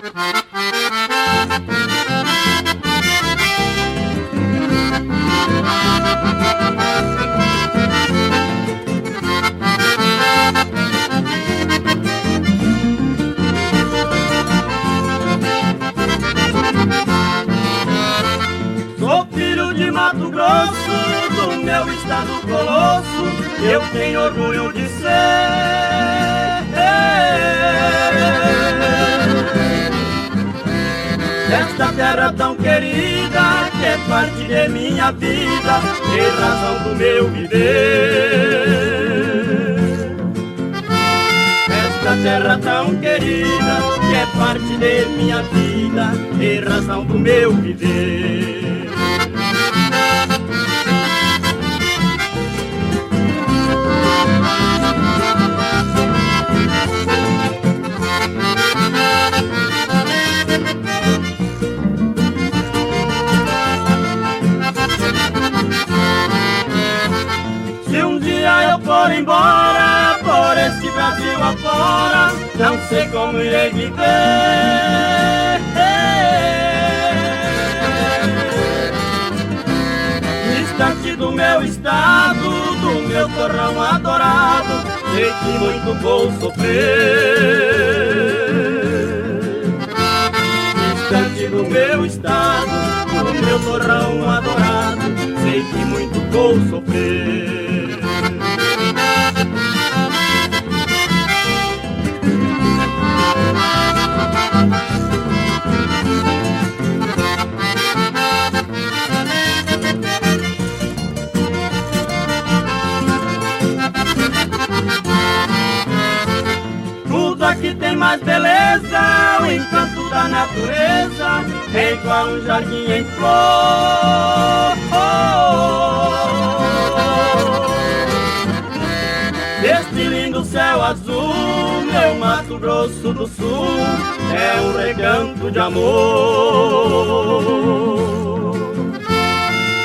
Sou filho de Mato Grosso, do meu estado colosso, eu tenho orgulho de ser. Esta terra tão querida, que é parte de minha vida, e razão do meu viver. Esta terra tão querida, que é parte de minha vida, e razão do meu viver. Se um dia eu for embora, por esse Brasil afora, não sei como irei viver. Distante do meu estado, do meu torrão adorado, sei que muito vou sofrer. Distante do meu estado, do meu torrão adorado, sei que muito vou sofrer. Tudo aqui tem mais beleza, o encanto da natureza é igual um jardim em flor. Este lindo céu azul, meu Mato Grosso do Sul, é um recanto de amor.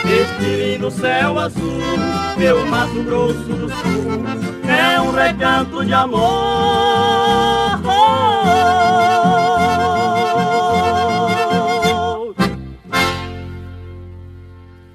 Este lindo céu azul, meu Mato Grosso do Sul, é um recanto de amor.